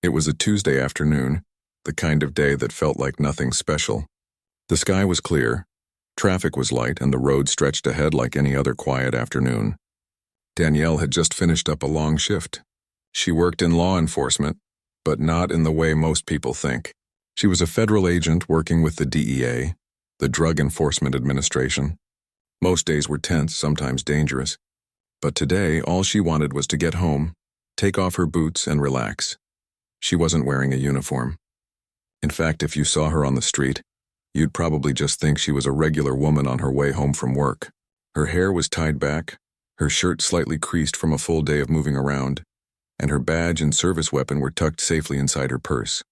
It was a Tuesday afternoon, the kind of day that felt like nothing special. The sky was clear, traffic was light, and the road stretched ahead like any other quiet afternoon. Danielle had just finished up a long shift. She worked in law enforcement, but not in the way most people think. She was a federal agent working with the DEA, the Drug Enforcement Administration. Most days were tense, sometimes dangerous. But today, all she wanted was to get home, take off her boots, and relax. She wasn't wearing a uniform. In fact, if you saw her on the street, you'd probably just think she was a regular woman on her way home from work. Her hair was tied back, her shirt slightly creased from a full day of moving around, and her badge and service weapon were tucked safely inside her purse.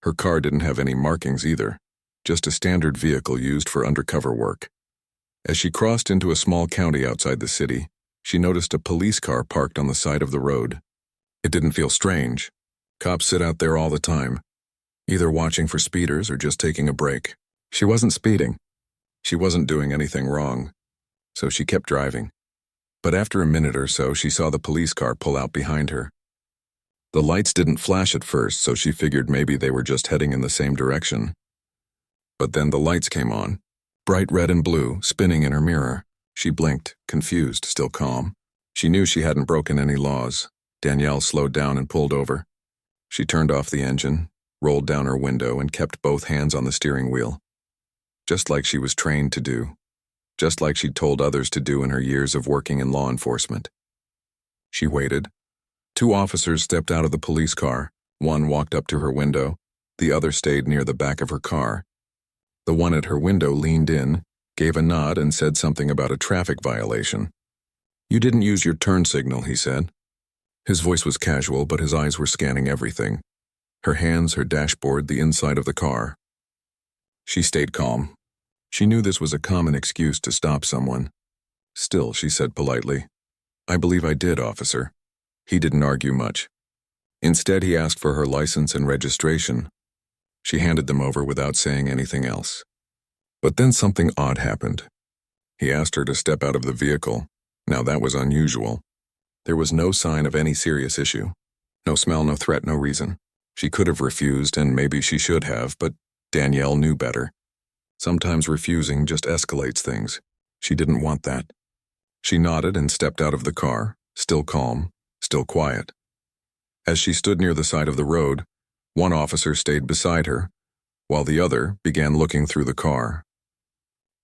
Her car didn't have any markings either, just a standard vehicle used for undercover work. As she crossed into a small county outside the city, she noticed a police car parked on the side of the road. It didn't feel strange. Cops sit out there all the time, either watching for speeders or just taking a break. She wasn't speeding. She wasn't doing anything wrong, so she kept driving. But after a minute or so, she saw the police car pull out behind her. The lights didn't flash at first, so she figured maybe they were just heading in the same direction. But then the lights came on, bright red and blue, spinning in her mirror. She blinked, confused, still calm. She knew she hadn't broken any laws. Danielle slowed down and pulled over. She turned off the engine, rolled down her window, and kept both hands on the steering wheel. Just like she was trained to do. Just like she'd told others to do in her years of working in law enforcement. She waited. 2 officers stepped out of the police car. One walked up to her window. The other stayed near the back of her car. The one at her window leaned in, gave a nod, and said something about a traffic violation. "You didn't use your turn signal," he said. His voice was casual, but his eyes were scanning everything. Her hands, her dashboard, the inside of the car. She stayed calm. She knew this was a common excuse to stop someone. Still, she said politely, "I believe I did, officer." He didn't argue much. Instead, he asked for her license and registration. She handed them over without saying anything else. But then something odd happened. He asked her to step out of the vehicle. Now that was unusual. There was no sign of any serious issue. No smell, no threat, no reason. She could have refused, and maybe she should have, but Danielle knew better. Sometimes refusing just escalates things. She didn't want that. She nodded and stepped out of the car, still calm, still quiet. As she stood near the side of the road, one officer stayed beside her, while the other began looking through the car.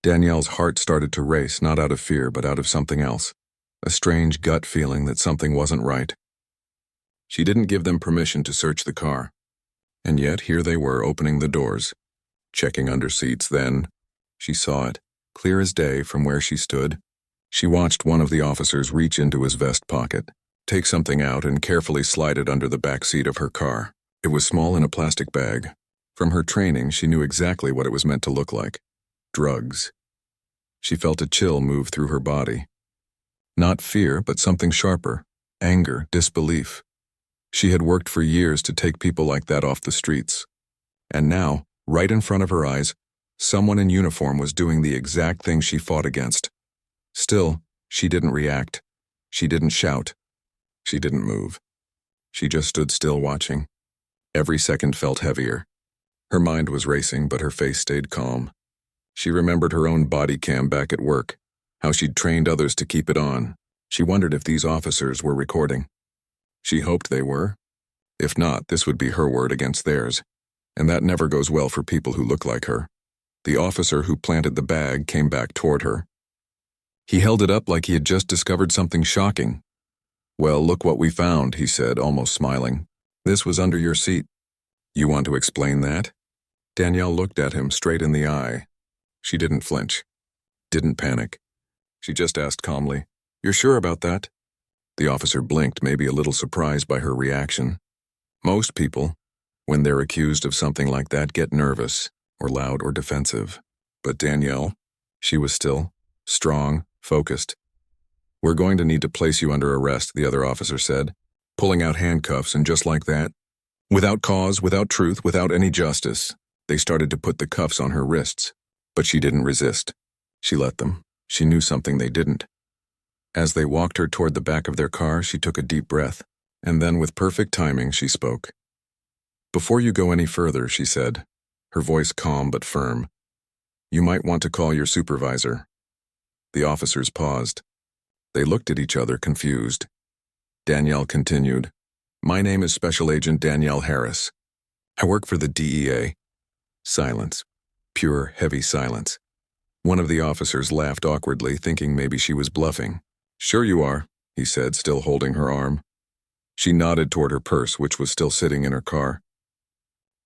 Danielle's heart started to race, not out of fear, but out of something else. A strange gut feeling that something wasn't right. She didn't give them permission to search the car. And yet here they were opening the doors, checking under seats. Then she saw it, clear as day from where she stood. She watched one of the officers reach into his vest pocket, take something out, and carefully slide it under the back seat of her car. It was small in a plastic bag. From her training, she knew exactly what it was meant to look like. Drugs. She felt a chill move through her body. Not fear, but something sharper. Anger, disbelief. She had worked for years to take people like that off the streets. And now, right in front of her eyes, someone in uniform was doing the exact thing she fought against. Still, she didn't react. She didn't shout. She didn't move. She just stood still watching. Every second felt heavier. Her mind was racing, but her face stayed calm. She remembered her own body cam back at work, how she'd trained others to keep it on. She wondered if these officers were recording. She hoped they were. If not, this would be her word against theirs, and that never goes well for people who look like her. The officer who planted the bag came back toward her. He held it up like he had just discovered something shocking. "Well, look what we found," he said, almost smiling. "This was under your seat. You want to explain that?" Danielle looked at him straight in the eye. She didn't flinch, didn't panic. She just asked calmly, "You're sure about that?" The officer blinked, maybe a little surprised by her reaction. Most people, when they're accused of something like that, get nervous, or loud, or defensive. But Danielle, she was still, strong, focused. "We're going to need to place you under arrest," the other officer said, pulling out handcuffs, and just like that, without cause, without truth, without any justice, they started to put the cuffs on her wrists. But she didn't resist. She let them. She knew something they didn't. As they walked her toward the back of their car, she took a deep breath And then with perfect timing, she spoke. "Before you go any further," she said, her voice calm but firm, "you might want to call your supervisor." The officers paused. They looked at each other, confused. Danielle continued, "My name is Special Agent Danielle Harris. I work for the DEA." Silence. Pure, heavy silence. One of the officers laughed awkwardly, thinking maybe she was bluffing. "Sure you are," he said, still holding her arm. She nodded toward her purse, which was still sitting in her car.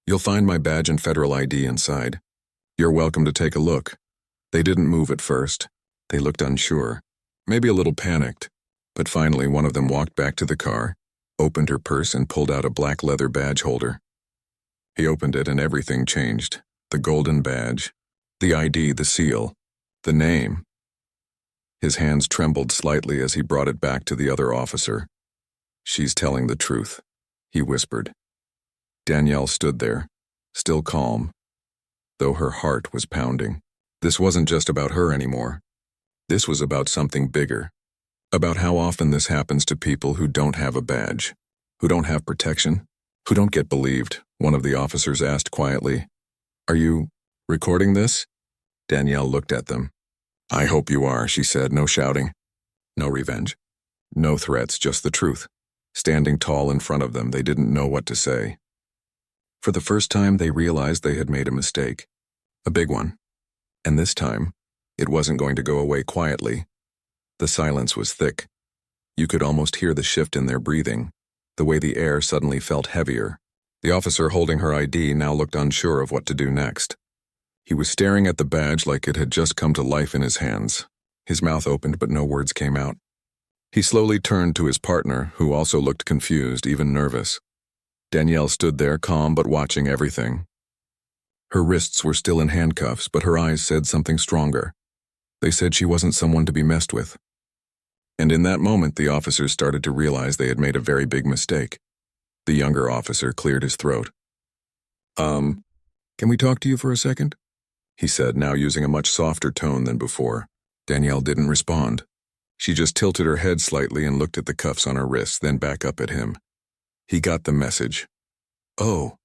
"You'll find my badge and federal ID inside. You're welcome to take a look." They didn't move at first. They looked unsure, maybe a little panicked. But finally one of them walked back to the car, opened her purse and pulled out a black leather badge holder. He opened it and everything changed. The golden badge, the ID, the seal, the name. His hands trembled slightly as he brought it back to the other officer. "She's telling the truth," he whispered. Danielle stood there, still calm, though her heart was pounding. This wasn't just about her anymore. This was about something bigger. About how often this happens to people who don't have a badge, who don't have protection, who don't get believed. One of the officers asked quietly, "Are you recording this?" Danielle looked at them. "I hope you are," she said, no shouting. No revenge. No threats, just the truth. Standing tall in front of them, they didn't know what to say. For the first time, they realized they had made a mistake. A big one. And this time, it wasn't going to go away quietly. The silence was thick. You could almost hear the shift in their breathing, the way the air suddenly felt heavier. The officer holding her ID now looked unsure of what to do next. He was staring at the badge like it had just come to life in his hands. His mouth opened, but no words came out. He slowly turned to his partner, who also looked confused, even nervous. Danielle stood there, calm but watching everything. Her wrists were still in handcuffs, but her eyes said something stronger. They said she wasn't someone to be messed with. And in that moment, the officers started to realize they had made a very big mistake. The younger officer cleared his throat. Can we talk to you for a second?" he said, now using a much softer tone than before. Danielle didn't respond. She just tilted her head slightly and looked at the cuffs on her wrists, then back up at him. He got the message. "Oh,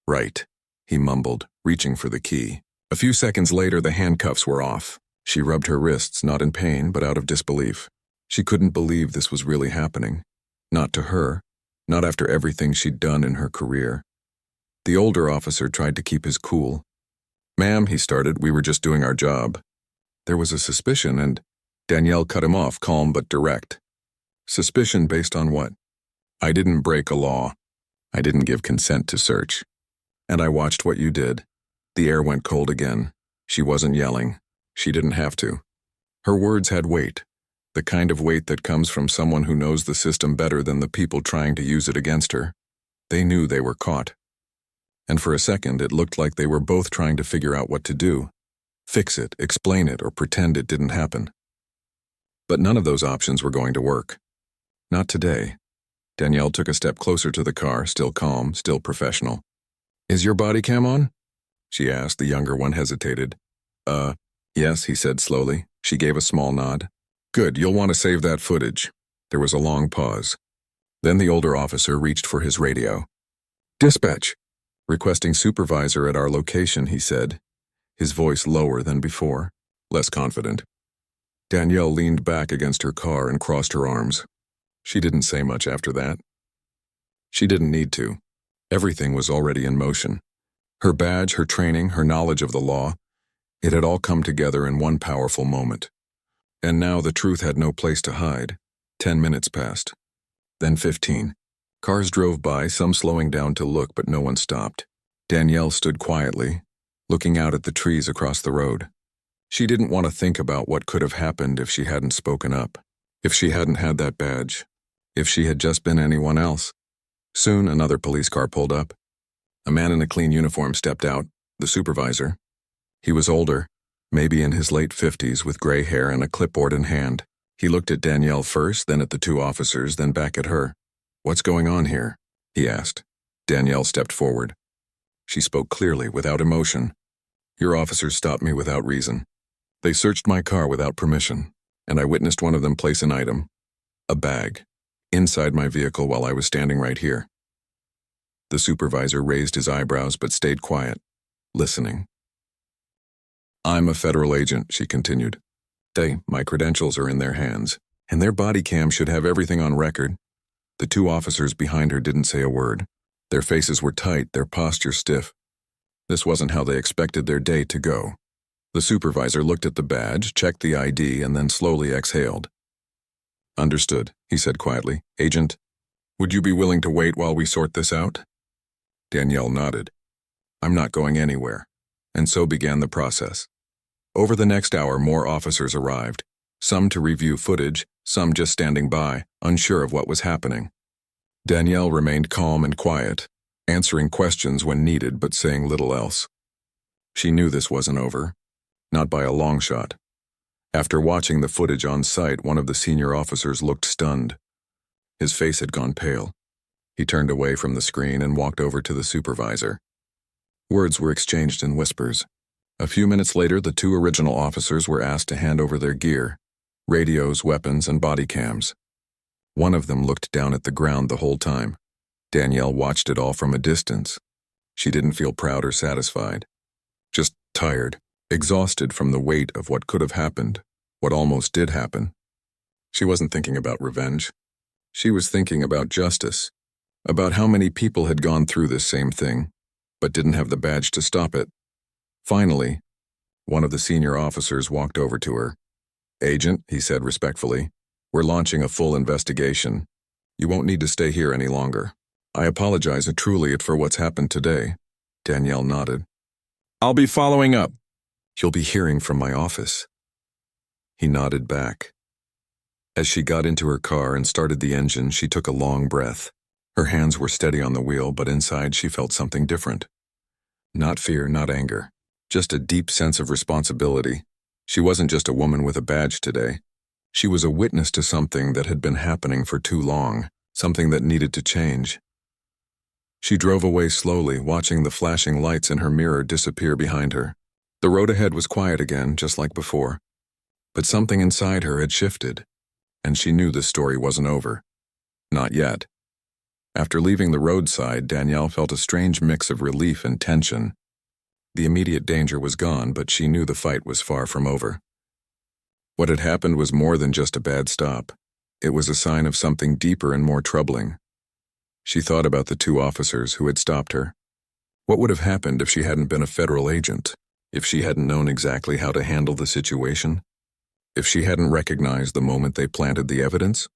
right," he mumbled, reaching for the key. A few seconds later, the handcuffs were off. She rubbed her wrists, not in pain, but out of disbelief. She couldn't believe this was really happening. Not to her, not after everything she'd done in her career. The older officer tried to keep his cool. "Ma'am," he started, "we were just doing our job." There was a suspicion, and Danielle cut him off, calm but direct. "Suspicion based on what?" "I didn't break a law. I didn't give consent to search. And I watched what you did." The air went cold again. She wasn't yelling. She didn't have to. Her words had weight, the kind of weight that comes from someone who knows the system better than the people trying to use it against her. They knew they were caught. And for a second, it looked like they were both trying to figure out what to do. Fix it, explain it, or pretend it didn't happen. But none of those options were going to work. Not today. Danielle took a step closer to the car, still calm, still professional. "Is your body cam on?" she asked. The younger one hesitated. Yes," he said slowly. She gave a small nod. "Good, you'll want to save that footage." There was a long pause. Then the older officer reached for his radio. "Dispatch. Requesting supervisor at our location," he said, his voice lower than before, less confident. Danielle leaned back against her car and crossed her arms. She didn't say much after that. She didn't need to. Everything was already in motion. Her badge, her training, her knowledge of the law, it had all come together in one powerful moment. And now the truth had no place to hide. 10 minutes passed. Then 15. Cars drove by, some slowing down to look, but no one stopped. Danielle stood quietly, looking out at the trees across the road. She didn't want to think about what could have happened if she hadn't spoken up, if she hadn't had that badge, if she had just been anyone else. Soon another police car pulled up. A man in a clean uniform stepped out, the supervisor. He was older, maybe in his late 50s, with gray hair and a clipboard in hand. He looked at Danielle first, then at the two officers, then back at her. "What's going on here?" he asked. Danielle stepped forward. She spoke clearly, without emotion. "Your officers stopped me without reason. They searched my car without permission, and I witnessed one of them place an item, a bag, Inside my vehicle while I was standing right here. The supervisor raised his eyebrows but stayed quiet, listening. I'm a federal agent, she continued. My credentials are in their hands, and their body cam should have everything on record. The two officers behind her didn't say a word. Their faces were tight, their posture stiff. This wasn't how they expected their day to go. The supervisor looked at the badge, checked the ID, and then slowly exhaled. Understood, he said quietly. Agent, would you be willing to wait while we sort this out? Danielle nodded. I'm not going anywhere. And so began the process. Over the next hour, more officers arrived, some to review footage, some just standing by, unsure of what was happening. Danielle remained calm and quiet, answering questions when needed but saying little else. She knew this wasn't over, not by a long shot. After watching the footage on site, one of the senior officers looked stunned. His face had gone pale. He turned away from the screen and walked over to the supervisor. Words were exchanged in whispers. A few minutes later, the two original officers were asked to hand over their gear, radios, weapons, and body cams. One of them looked down at the ground the whole time. Danielle watched it all from a distance. She didn't feel proud or satisfied. Just tired, exhausted from the weight of what could have happened, what almost did happen. She wasn't thinking about revenge. She was thinking about justice, about how many people had gone through this same thing, but didn't have the badge to stop it. Finally, one of the senior officers walked over to her. Agent, he said respectfully, we're launching a full investigation. You won't need to stay here any longer. I apologize truly for what's happened today. Danielle nodded. I'll be following up. You'll be hearing from my office. He nodded back. As she got into her car and started the engine, she took a long breath. Her hands were steady on the wheel, but inside she felt something different. Not fear, not anger. Just a deep sense of responsibility. She wasn't just a woman with a badge today. She was a witness to something that had been happening for too long, something that needed to change. She drove away slowly, watching the flashing lights in her mirror disappear behind her. The road ahead was quiet again, just like before. But something inside her had shifted, and she knew the story wasn't over. Not yet. After leaving the roadside, Danielle felt a strange mix of relief and tension. The immediate danger was gone, but she knew the fight was far from over. What had happened was more than just a bad stop. It was a sign of something deeper and more troubling. She thought about the two officers who had stopped her. What would have happened if she hadn't been a federal agent? If she hadn't known exactly how to handle the situation? If she hadn't recognized the moment they planted the evidence?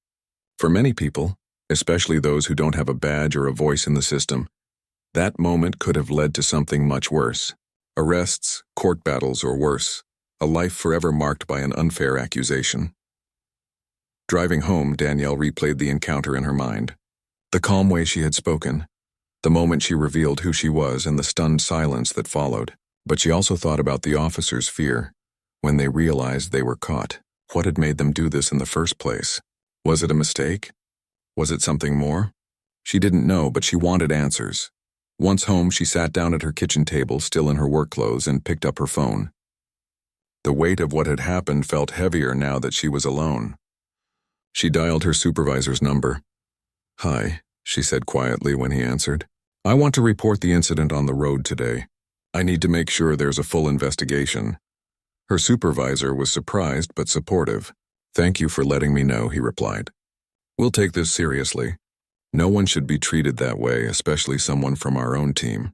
For many people, especially those who don't have a badge or a voice in the system, that moment could have led to something much worse. Arrests, court battles, or worse, a life forever marked by an unfair accusation. Driving home, Danielle replayed the encounter in her mind. The calm way she had spoken, the moment she revealed who she was, and the stunned silence that followed. But she also thought about the officers' fear when they realized they were caught. What had made them do this in the first place? Was it a mistake? Was it something more? She didn't know, but she wanted answers. Once home, she sat down at her kitchen table, still in her work clothes, and picked up her phone. The weight of what had happened felt heavier now that she was alone. She dialed her supervisor's number. Hi, she said quietly when he answered. I want to report the incident on the road today. I need to make sure there's a full investigation. Her supervisor was surprised but supportive. Thank you for letting me know, he replied. We'll take this seriously. No one should be treated that way, especially someone from our own team.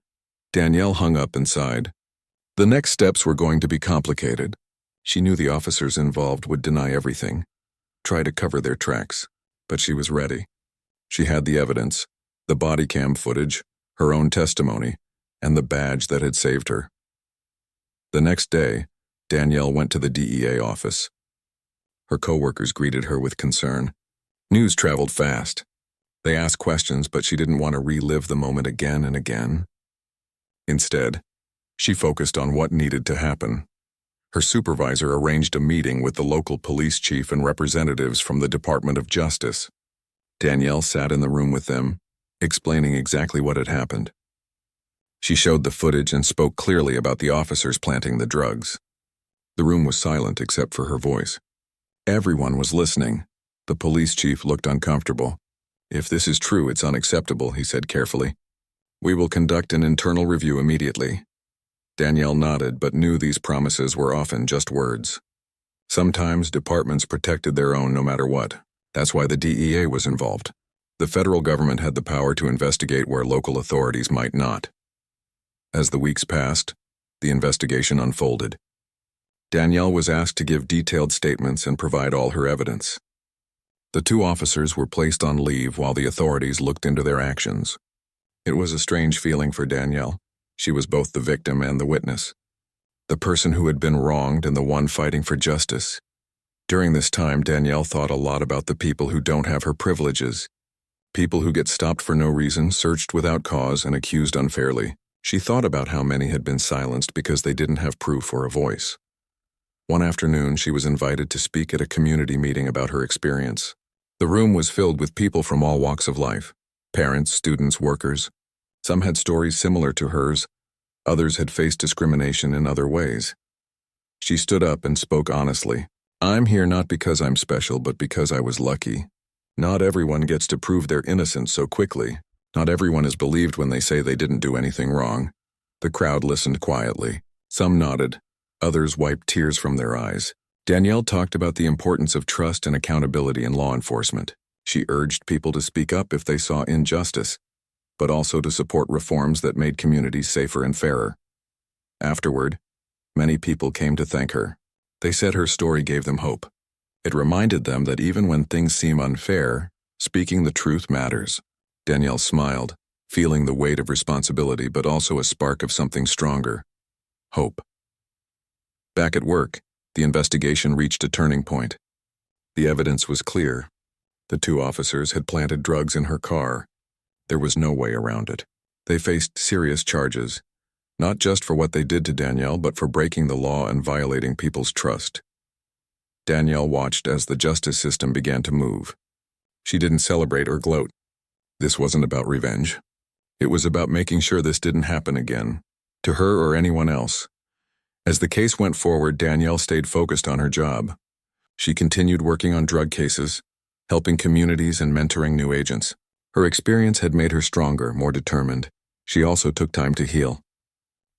Danielle hung up and sighed. The next steps were going to be complicated. She knew the officers involved would deny everything, try to cover their tracks, but she was ready. She had the evidence, the body cam footage, her own testimony, and the badge that had saved her. The next day, Danielle went to the DEA office. Her coworkers greeted her with concern. News traveled fast. They asked questions, but she didn't want to relive the moment again and again. Instead, she focused on what needed to happen. Her supervisor arranged a meeting with the local police chief and representatives from the Department of Justice. Danielle sat in the room with them, explaining exactly what had happened. She showed the footage and spoke clearly about the officers planting the drugs. The room was silent except for her voice. Everyone was listening. The police chief looked uncomfortable. "If this is true, it's unacceptable," he said carefully. "We will conduct an internal review immediately." Danielle nodded but knew these promises were often just words. Sometimes departments protected their own no matter what. That's why the DEA was involved. The federal government had the power to investigate where local authorities might not. As the weeks passed, the investigation unfolded. Danielle was asked to give detailed statements and provide all her evidence. The two officers were placed on leave while the authorities looked into their actions. It was a strange feeling for Danielle. She was both the victim and the witness, the person who had been wronged and the one fighting for justice. During this time, Danielle thought a lot about the people who don't have her privileges, people who get stopped for no reason, searched without cause, and accused unfairly. She thought about how many had been silenced because they didn't have proof or a voice. One afternoon, she was invited to speak at a community meeting about her experience. The room was filled with people from all walks of life: parents, students, workers. Some had stories similar to hers. Others had faced discrimination in other ways. She stood up and spoke honestly. "I'm here not because I'm special, but because I was lucky. Not everyone gets to prove their innocence so quickly. Not everyone is believed when they say they didn't do anything wrong." The crowd listened quietly. Some nodded. Others wiped tears from their eyes. Danielle talked about the importance of trust and accountability in law enforcement. She urged people to speak up if they saw injustice, but also to support reforms that made communities safer and fairer. Afterward, many people came to thank her. They said her story gave them hope. It reminded them that even when things seem unfair, speaking the truth matters. Danielle smiled, feeling the weight of responsibility but also a spark of something stronger: hope. Back at work, the investigation reached a turning point. The evidence was clear. The two officers had planted drugs in her car. There was no way around it. They faced serious charges, not just for what they did to Danielle, but for breaking the law and violating people's trust. Danielle watched as the justice system began to move. She didn't celebrate or gloat. This wasn't about revenge. It was about making sure this didn't happen again, to her or anyone else. As the case went forward, Danielle stayed focused on her job. She continued working on drug cases, helping communities and mentoring new agents. Her experience had made her stronger, more determined. She also took time to heal.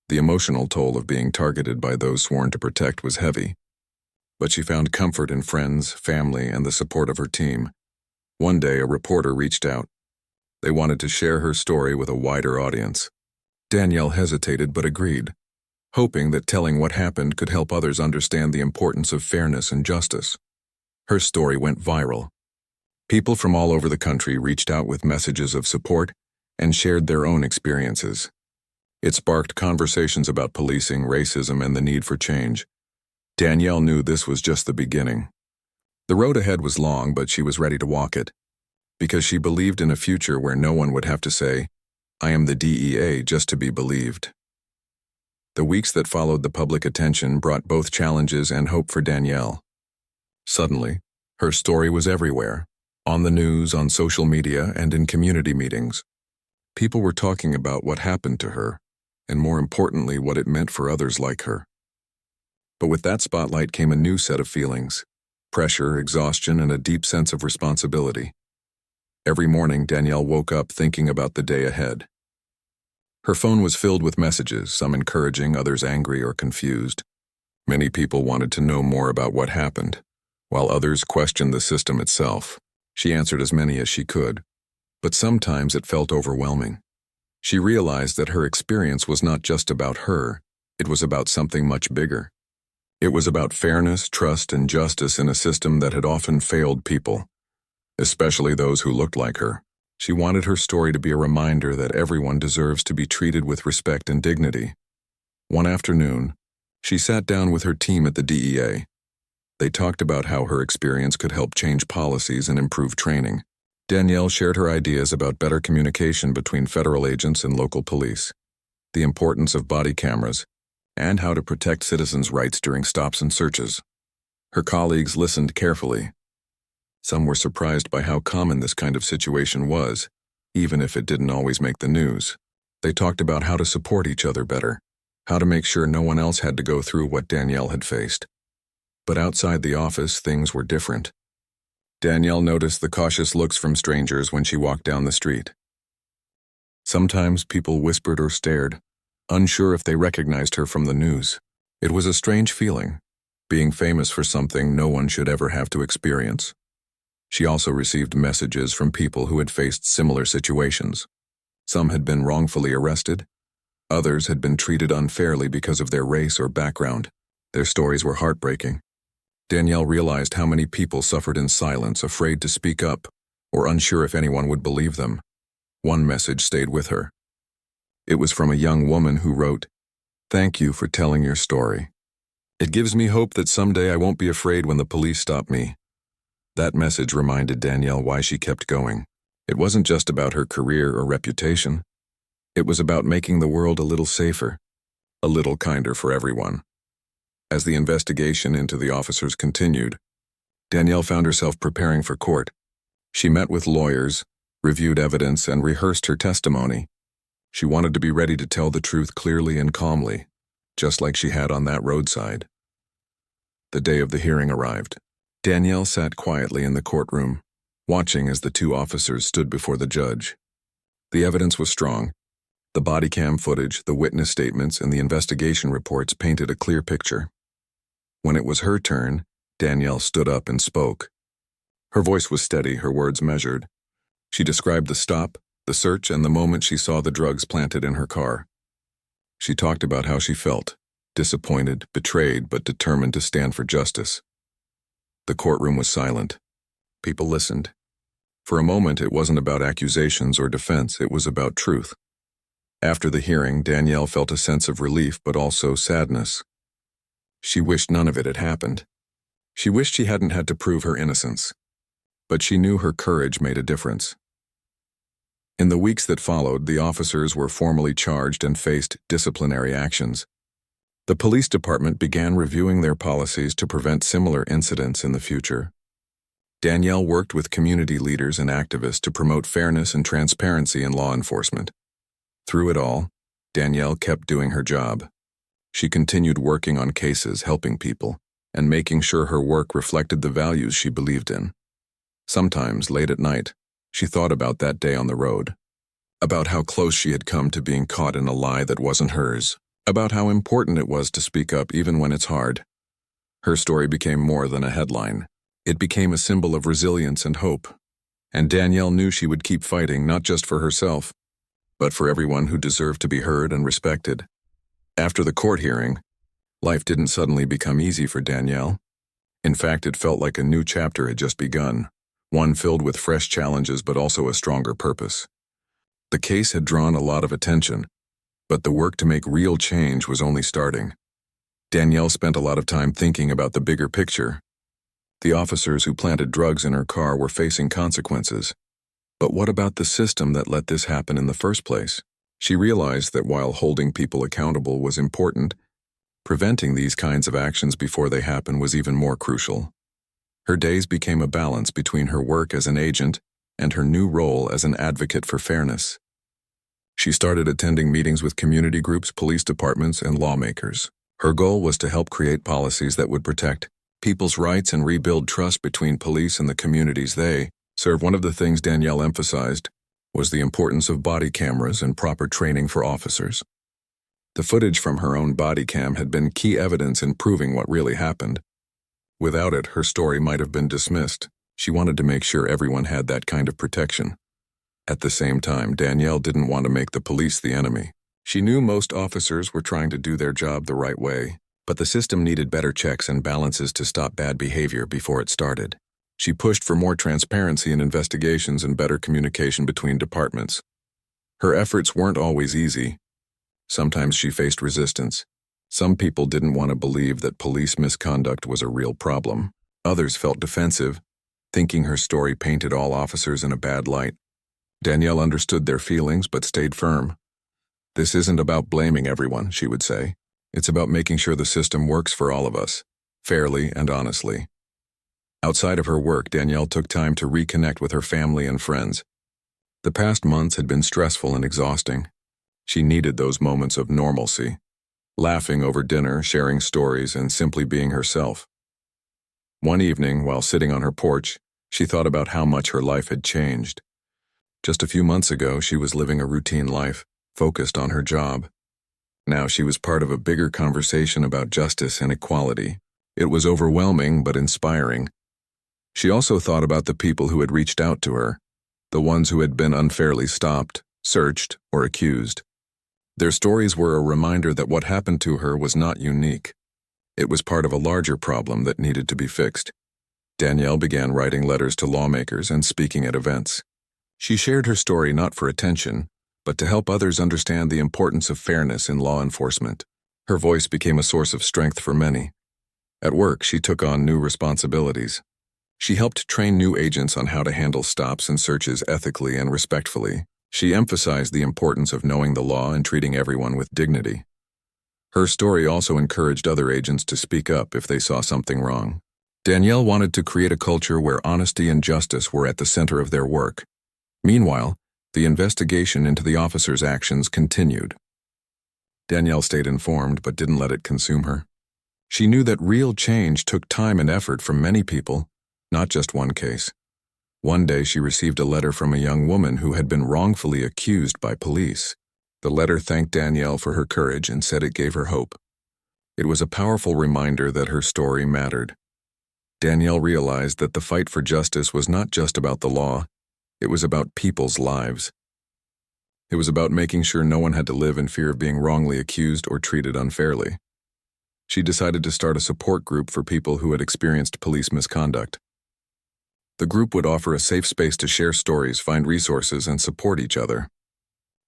The emotional toll of being targeted by those sworn to protect was heavy. But she found comfort in friends, family, and the support of her team. One day, a reporter reached out. They wanted to share her story with a wider audience. Danielle hesitated but agreed, hoping that telling what happened could help others understand the importance of fairness and justice. Her story went viral. People from all over the country reached out with messages of support and shared their own experiences. It sparked conversations about policing, racism, and the need for change. Danielle knew this was just the beginning. The road ahead was long, but she was ready to walk it, because she believed in a future where no one would have to say, "I am the DEA," just to be believed. The weeks that followed the public attention brought both challenges and hope for Danielle. Suddenly, her story was everywhere, on the news, on social media, and in community meetings. People were talking about what happened to her, and more importantly, what it meant for others like her. But with that spotlight came a new set of feelings: pressure, exhaustion, and a deep sense of responsibility. Every morning, Danielle woke up thinking about the day ahead. Her phone was filled with messages, some encouraging, others angry or confused. Many people wanted to know more about what happened, while others questioned the system itself. She answered as many as she could, but sometimes it felt overwhelming. She realized that her experience was not just about her, it was about something much bigger. It was about fairness, trust, and justice in a system that had often failed people, especially those who looked like her. She wanted her story to be a reminder that everyone deserves to be treated with respect and dignity. One afternoon, she sat down with her team at the DEA. They talked about how her experience could help change policies and improve training. Danielle shared her ideas about better communication between federal agents and local police, the importance of body cameras, and how to protect citizens' rights during stops and searches. Her colleagues listened carefully. Some were surprised by how common this kind of situation was, even if it didn't always make the news. They talked about how to support each other better, how to make sure no one else had to go through what Danielle had faced. But outside the office, things were different. Danielle noticed the cautious looks from strangers when she walked down the street. Sometimes people whispered or stared, unsure if they recognized her from the news. It was a strange feeling, being famous for something no one should ever have to experience. She also received messages from people who had faced similar situations. Some had been wrongfully arrested. Others had been treated unfairly because of their race or background. Their stories were heartbreaking. Danielle realized how many people suffered in silence, afraid to speak up, or unsure if anyone would believe them. One message stayed with her. It was from a young woman who wrote, "Thank you for telling your story. It gives me hope that someday I won't be afraid when the police stop me." That message reminded Danielle why she kept going. It wasn't just about her career or reputation. It was about making the world a little safer, a little kinder for everyone. As the investigation into the officers continued, Danielle found herself preparing for court. She met with lawyers, reviewed evidence, and rehearsed her testimony. She wanted to be ready to tell the truth clearly and calmly, just like she had on that roadside. The day of the hearing arrived. Danielle sat quietly in the courtroom, watching as the two officers stood before the judge. The evidence was strong. The body cam footage, the witness statements, and the investigation reports painted a clear picture. When it was her turn, Danielle stood up and spoke. Her voice was steady, her words measured. She described the stop, the search, and the moment she saw the drugs planted in her car. She talked about how she felt, disappointed, betrayed, but determined to stand for justice. The courtroom was silent. People listened. For a moment, it wasn't about accusations or defense, it was about truth. After the hearing, Danielle felt a sense of relief, but also sadness. She wished none of it had happened. She wished she hadn't had to prove her innocence. But she knew her courage made a difference. In the weeks that followed, the officers were formally charged and faced disciplinary actions. The police department began reviewing their policies to prevent similar incidents in the future. Danielle worked with community leaders and activists to promote fairness and transparency in law enforcement. Through it all, Danielle kept doing her job. She continued working on cases, helping people, and making sure her work reflected the values she believed in. Sometimes, late at night, she thought about that day on the road, about how close she had come to being caught in a lie that wasn't hers, about how important it was to speak up even when it's hard. Her story became more than a headline. It became a symbol of resilience and hope. And Danielle knew she would keep fighting, not just for herself, but for everyone who deserved to be heard and respected. After the court hearing, life didn't suddenly become easy for Danielle. In fact, it felt like a new chapter had just begun, one filled with fresh challenges but also a stronger purpose. The case had drawn a lot of attention, but the work to make real change was only starting. Danielle spent a lot of time thinking about the bigger picture. The officers who planted drugs in her car were facing consequences. But what about the system that let this happen in the first place? She realized that while holding people accountable was important, preventing these kinds of actions before they happen was even more crucial. Her days became a balance between her work as an agent and her new role as an advocate for fairness. She started attending meetings with community groups, police departments, and lawmakers. Her goal was to help create policies that would protect people's rights and rebuild trust between police and the communities they serve. One of the things Danielle emphasized was the importance of body cameras and proper training for officers. The footage from her own body cam had been key evidence in proving what really happened. Without it, her story might have been dismissed. She wanted to make sure everyone had that kind of protection. At the same time, Danielle didn't want to make the police the enemy. She knew most officers were trying to do their job the right way, but the system needed better checks and balances to stop bad behavior before it started. She pushed for more transparency in investigations and better communication between departments. Her efforts weren't always easy. Sometimes she faced resistance. Some people didn't want to believe that police misconduct was a real problem. Others felt defensive, thinking her story painted all officers in a bad light. Danielle understood their feelings but stayed firm. "This isn't about blaming everyone," she would say. "It's about making sure the system works for all of us, fairly and honestly." Outside of her work, Danielle took time to reconnect with her family and friends. The past months had been stressful and exhausting. She needed those moments of normalcy, laughing over dinner, sharing stories, and simply being herself. One evening, while sitting on her porch, She thought about how much her life had changed. Just a few months ago, she was living a routine life, focused on her job. Now she was part of a bigger conversation about justice and equality. It was overwhelming but inspiring. She also thought about the people who had reached out to her, the ones who had been unfairly stopped, searched, or accused. Their stories were a reminder that what happened to her was not unique. It was part of a larger problem that needed to be fixed. Danielle began writing letters to lawmakers and speaking at events. She shared her story not for attention, but to help others understand the importance of fairness in law enforcement. Her voice became a source of strength for many. At work, she took on new responsibilities. She helped train new agents on how to handle stops and searches ethically and respectfully. She emphasized the importance of knowing the law and treating everyone with dignity. Her story also encouraged other agents to speak up if they saw something wrong. Danielle wanted to create a culture where honesty and justice were at the center of their work. Meanwhile, the investigation into the officers' actions continued. Danielle stayed informed but didn't let it consume her. She knew that real change took time and effort from many people, not just one case. One day she received a letter from a young woman who had been wrongfully accused by police. The letter thanked Danielle for her courage and said it gave her hope. It was a powerful reminder that her story mattered. Danielle realized that the fight for justice was not just about the law, it was about people's lives. It was about making sure no one had to live in fear of being wrongly accused or treated unfairly. She decided to start a support group for people who had experienced police misconduct. The group would offer a safe space to share stories, find resources, and support each other.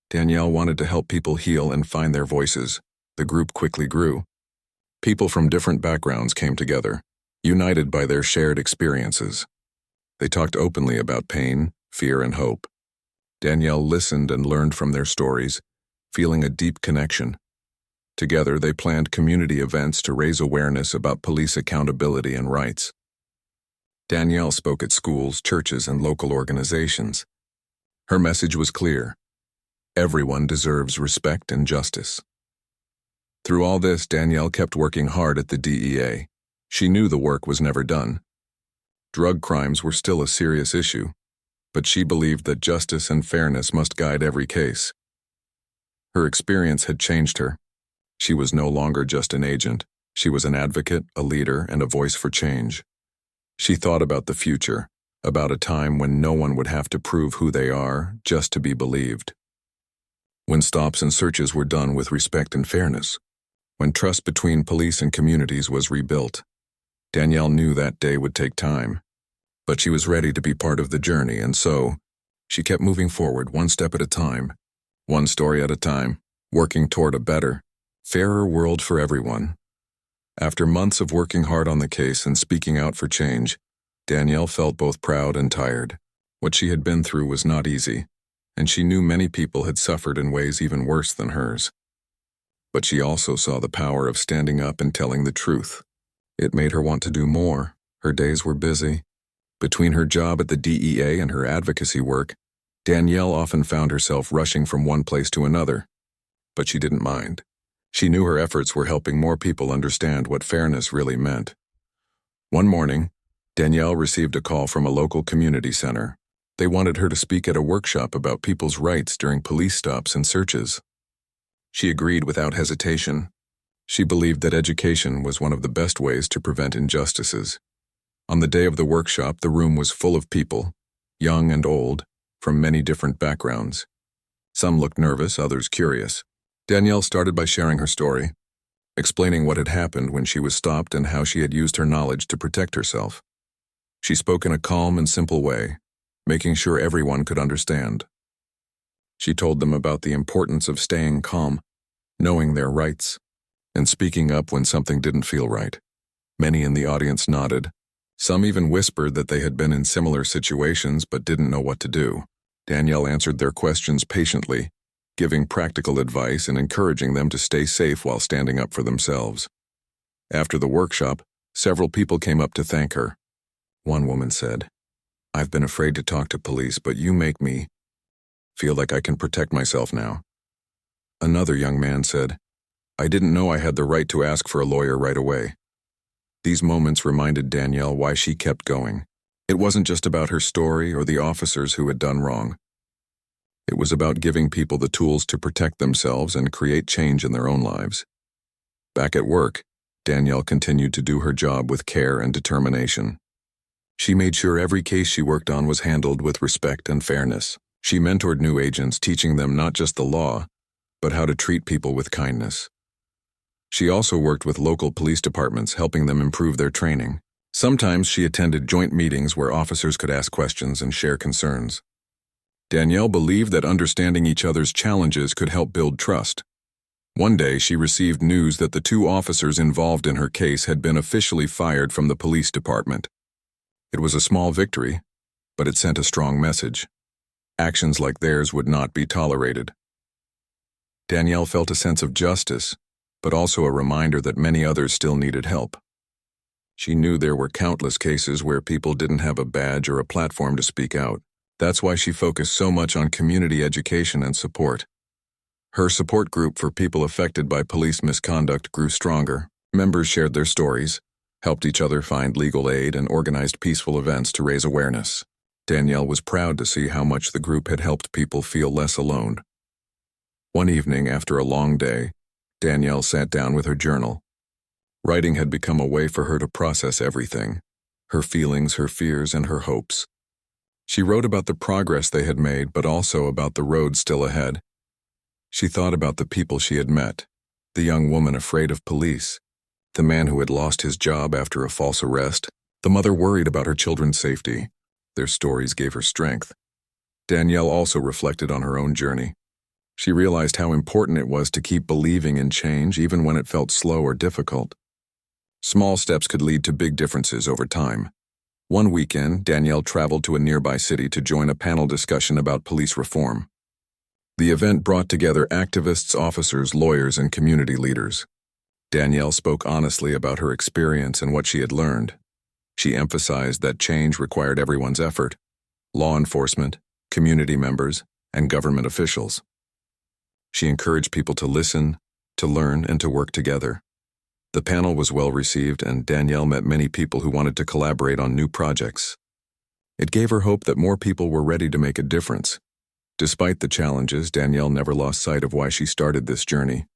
Danielle wanted to help people heal and find their voices. The group quickly grew. People from different backgrounds came together, united by their shared experiences. They talked openly about pain, fear, and hope. Danielle listened and learned from their stories, feeling a deep connection. Together, they planned community events to raise awareness about police accountability and rights. Danielle spoke at schools, churches, and local organizations. Her message was clear: everyone deserves respect and justice. Through all this, Danielle kept working hard at the DEA. She knew the work was never done. Drug crimes were still a serious issue, but she believed that justice and fairness must guide every case. Her experience had changed her. She was no longer just an agent. She was an advocate, a leader, and a voice for change. She thought about the future, about a time when no one would have to prove who they are just to be believed. When stops and searches were done with respect and fairness, when trust between police and communities was rebuilt. Danielle knew that day would take time, but she was ready to be part of the journey, and so she kept moving forward one step at a time, one story at a time, working toward a better, fairer world for everyone. After months of working hard on the case and speaking out for change, Danielle felt both proud and tired. What she had been through was not easy, and she knew many people had suffered in ways even worse than hers. But she also saw the power of standing up and telling the truth. It made her want to do more. Her days were busy. Between her job at the DEA and her advocacy work, Danielle often found herself rushing from one place to another. But she didn't mind. She knew her efforts were helping more people understand what fairness really meant. One morning, Danielle received a call from a local community center. They wanted her to speak at a workshop about people's rights during police stops and searches. She agreed without hesitation. She believed that education was one of the best ways to prevent injustices. On the day of the workshop, the room was full of people, young and old, from many different backgrounds. Some looked nervous, others curious. Danielle started by sharing her story, explaining what had happened when she was stopped and how she had used her knowledge to protect herself. She spoke in a calm and simple way, making sure everyone could understand. She told them about the importance of staying calm, knowing their rights, and speaking up when something didn't feel right. Many in the audience nodded. Some even whispered that they had been in similar situations but didn't know what to do. Danielle answered their questions patiently, giving practical advice and encouraging them to stay safe while standing up for themselves. After the workshop, several people came up to thank her. One woman said, "I've been afraid to talk to police, but you make me feel like I can protect myself now." Another young man said, "I didn't know I had the right to ask for a lawyer right away." These moments reminded Danielle why she kept going. It wasn't just about her story or the officers who had done wrong. It was about giving people the tools to protect themselves and create change in their own lives. Back at work, Danielle continued to do her job with care and determination. She made sure every case she worked on was handled with respect and fairness. She mentored new agents, teaching them not just the law, but how to treat people with kindness. She also worked with local police departments, helping them improve their training. Sometimes she attended joint meetings where officers could ask questions and share concerns. Danielle believed that understanding each other's challenges could help build trust. One day, she received news that the two officers involved in her case had been officially fired from the police department. It was a small victory, but it sent a strong message. Actions like theirs would not be tolerated. Danielle felt a sense of justice, but also a reminder that many others still needed help. She knew there were countless cases where people didn't have a badge or a platform to speak out. That's why she focused so much on community education and support. Her support group for people affected by police misconduct grew stronger. Members shared their stories, helped each other find legal aid, and organized peaceful events to raise awareness. Danielle was proud to see how much the group had helped people feel less alone. One evening, after a long day, Danielle sat down with her journal. Writing had become a way for her to process everything: her feelings, her fears, and her hopes. She wrote about the progress they had made, but also about the road still ahead. She thought about the people she had met: the young woman afraid of police, the man who had lost his job after a false arrest, the mother worried about her children's safety. Their stories gave her strength. Danielle also reflected on her own journey. She realized how important it was to keep believing in change even when it felt slow or difficult. Small steps could lead to big differences over time. One weekend, Danielle traveled to a nearby city to join a panel discussion about police reform. The event brought together activists, officers, lawyers, and community leaders. Danielle spoke honestly about her experience and what she had learned. She emphasized that change required everyone's effort: law enforcement, community members, and government officials. She encouraged people to listen, to learn, and to work together. The panel was well received, and Danielle met many people who wanted to collaborate on new projects. It gave her hope that more people were ready to make a difference. Despite the challenges, Danielle never lost sight of why she started this journey.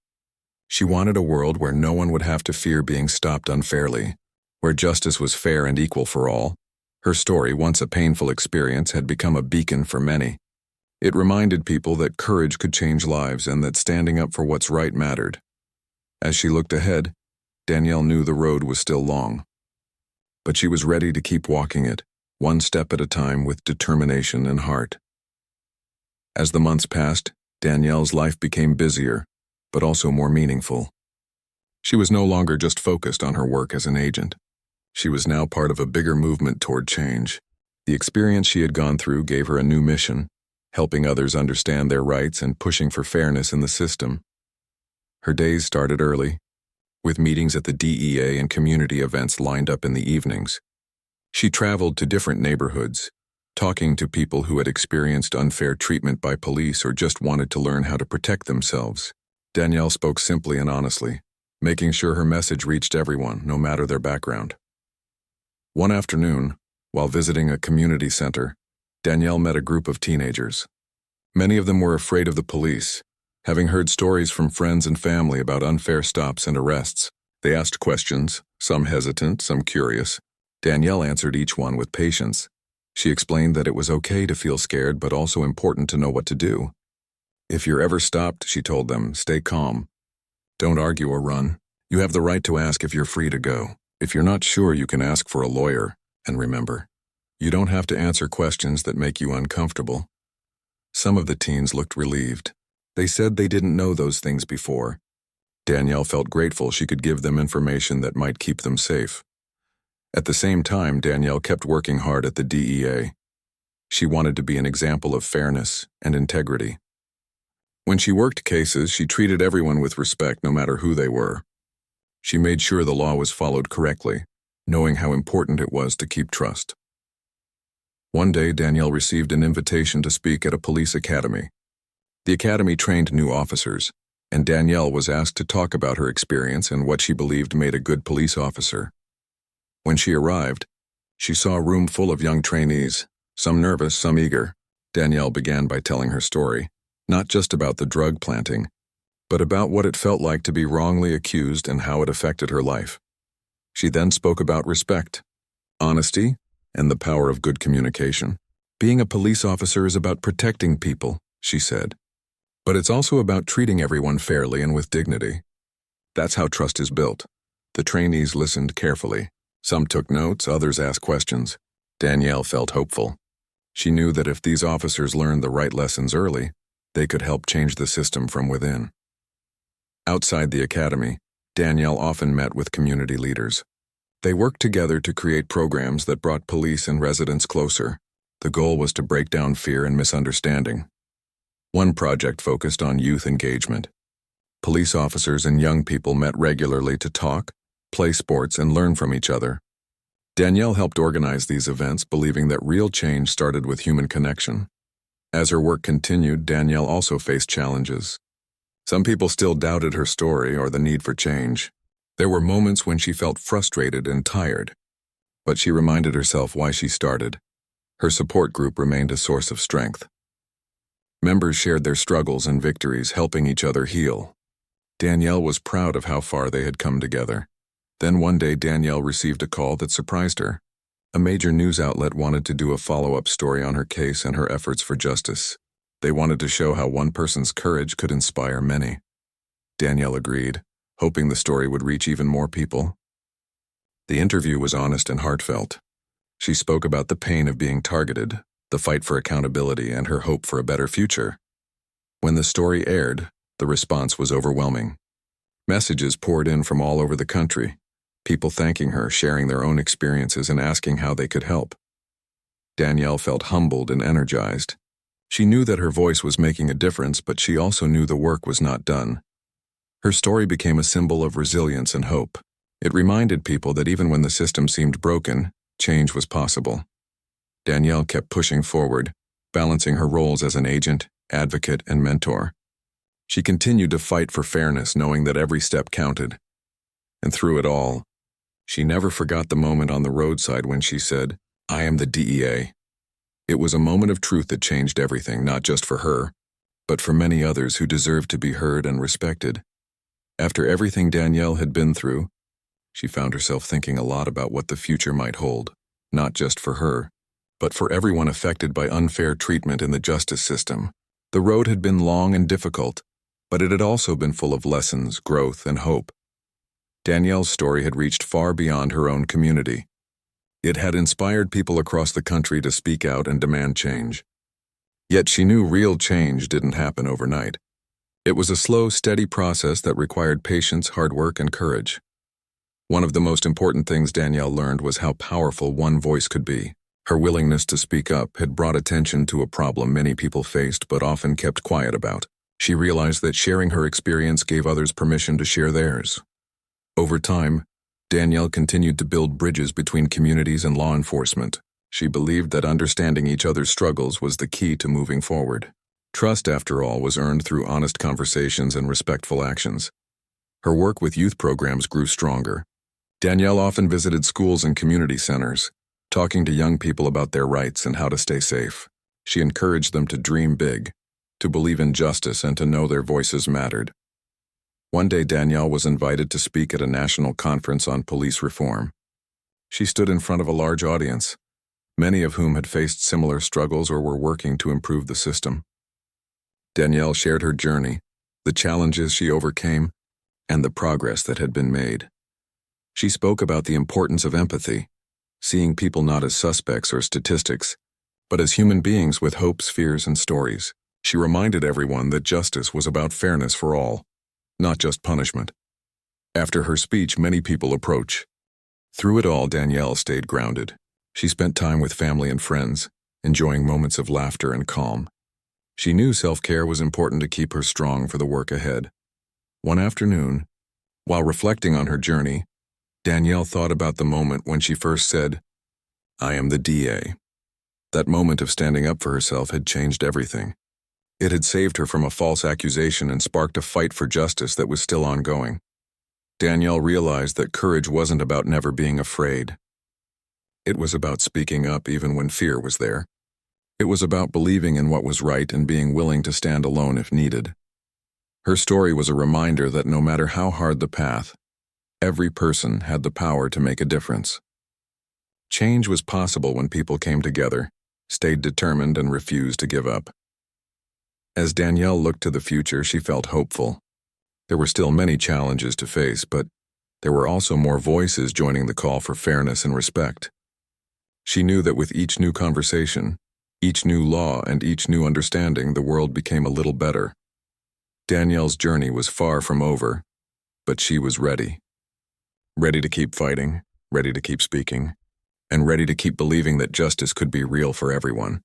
She wanted a world where no one would have to fear being stopped unfairly, where justice was fair and equal for all. Her story, once a painful experience, had become a beacon for many. It reminded people that courage could change lives and that standing up for what's right mattered. As she looked ahead, Danielle knew the road was still long. But she was ready to keep walking it, one step at a time, with determination and heart. As the months passed, Danielle's life became busier, but also more meaningful. She was no longer just focused on her work as an agent. She was now part of a bigger movement toward change. The experience she had gone through gave her a new mission: helping others understand their rights and pushing for fairness in the system. Her days started early, with meetings at the DEA and community events lined up in the evenings. She traveled to different neighborhoods, talking to people who had experienced unfair treatment by police or just wanted to learn how to protect themselves. Danielle spoke simply and honestly, making sure her message reached everyone, no matter their background. One afternoon, while visiting a community center, Danielle met a group of teenagers. Many of them were afraid of the police, having heard stories from friends and family about unfair stops and arrests. They asked questions, some hesitant, some curious. Danielle answered each one with patience. She explained that it was okay to feel scared, but also important to know what to do. If you're ever stopped, she told them, stay calm. Don't argue or run. You have the right to ask if you're free to go. If you're not sure, you can ask for a lawyer. And remember, you don't have to answer questions that make you uncomfortable. Some of the teens looked relieved. They said they didn't know those things before. Danielle felt grateful she could give them information that might keep them safe. At the same time, Danielle kept working hard at the DEA. She wanted to be an example of fairness and integrity. When she worked cases, she treated everyone with respect, no matter who they were. She made sure the law was followed correctly, knowing how important it was to keep trust. One day, Danielle received an invitation to speak at a police academy. The academy trained new officers, and Danielle was asked to talk about her experience and what she believed made a good police officer. When she arrived, She saw a room full of young trainees, some nervous, some eager. Danielle began by telling her story, not just about the drug planting, but about what it felt like to be wrongly accused and how it affected her life. She then spoke about respect, honesty, and the power of good communication. Being a police officer is about protecting people, she said. But it's also about treating everyone fairly and with dignity. That's how trust is built. The trainees listened carefully. Some took notes, others asked questions. Danielle felt hopeful. She knew that if these officers learned the right lessons early, they could help change the system from within. Outside the academy, Danielle often met with community leaders. They worked together to create programs that brought police and residents closer. The goal was to break down fear and misunderstanding. One project focused on youth engagement. Police officers and young people met regularly to talk, play sports, and learn from each other. Danielle helped organize these events, believing that real change started with human connection. As her work continued, Danielle also faced challenges. Some people still doubted her story or the need for change. There were moments when she felt frustrated and tired, but she reminded herself why she started. Her support group remained a source of strength. Members shared their struggles and victories, helping each other heal. Danielle was proud of how far they had come together. Then one day Danielle received a call that surprised her. A major news outlet wanted to do a follow-up story on her case and her efforts for justice. They wanted to show how one person's courage could inspire many. Danielle agreed, hoping the story would reach even more people. The interview was honest and heartfelt. She spoke about the pain of being targeted, the fight for accountability, and her hope for a better future. When the story aired, the response was overwhelming. Messages poured in from all over the country, people thanking her, sharing their own experiences, and asking how they could help. Danielle felt humbled and energized. She knew that her voice was making a difference, but she also knew the work was not done. Her story became a symbol of resilience and hope. It reminded people that even when the system seemed broken, change was possible. Danielle kept pushing forward, balancing her roles as an agent, advocate, and mentor. She continued to fight for fairness, knowing that every step counted. And through it all, she never forgot the moment on the roadside when she said, "I am the DEA." It was a moment of truth that changed everything, not just for her, but for many others who deserved to be heard and respected. After everything Danielle had been through, she found herself thinking a lot about what the future might hold, not just for her, but for everyone affected by unfair treatment in the justice system. The road had been long and difficult, but it had also been full of lessons, growth, and hope. Danielle's story had reached far beyond her own community. It had inspired people across the country to speak out and demand change. Yet she knew real change didn't happen overnight. It was a slow, steady process that required patience, hard work, and courage. One of the most important things Danielle learned was how powerful one voice could be. Her willingness to speak up had brought attention to a problem many people faced but often kept quiet about. She realized that sharing her experience gave others permission to share theirs. Over time, Danielle continued to build bridges between communities and law enforcement. She believed that understanding each other's struggles was the key to moving forward. Trust, after all, was earned through honest conversations and respectful actions. Her work with youth programs grew stronger. Danielle often visited schools and community centers, talking to young people about their rights and how to stay safe. She encouraged them to dream big, to believe in justice, and to know their voices mattered. One day, Danielle was invited to speak at a national conference on police reform. She stood in front of a large audience, many of whom had faced similar struggles or were working to improve the system. Danielle shared her journey, the challenges she overcame, and the progress that had been made. She spoke about the importance of empathy, seeing people not as suspects or statistics, but as human beings with hopes, fears, and stories. She reminded everyone that justice was about fairness for all, not just punishment. After her speech, many people approached. Through it all, Danielle stayed grounded. She spent time with family and friends, enjoying moments of laughter and calm. She knew self-care was important to keep her strong for the work ahead. One afternoon, while reflecting on her journey, Danielle thought about the moment when she first said, "I am the DA." That moment of standing up for herself had changed everything. It had saved her from a false accusation and sparked a fight for justice that was still ongoing. Danielle realized that courage wasn't about never being afraid. It was about speaking up even when fear was there. It was about believing in what was right and being willing to stand alone if needed. Her story was a reminder that no matter how hard the path, every person had the power to make a difference. Change was possible when people came together, stayed determined, and refused to give up. As Danielle looked to the future, she felt hopeful. There were still many challenges to face, but there were also more voices joining the call for fairness and respect. She knew that with each new conversation, each new law, and each new understanding, the world became a little better. Danielle's journey was far from over, but she was ready. Ready to keep fighting, ready to keep speaking, and ready to keep believing that justice could be real for everyone.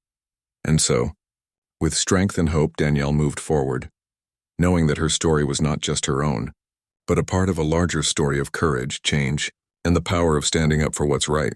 And so, with strength and hope, Danielle moved forward, knowing that her story was not just her own, but a part of a larger story of courage, change, and the power of standing up for what's right.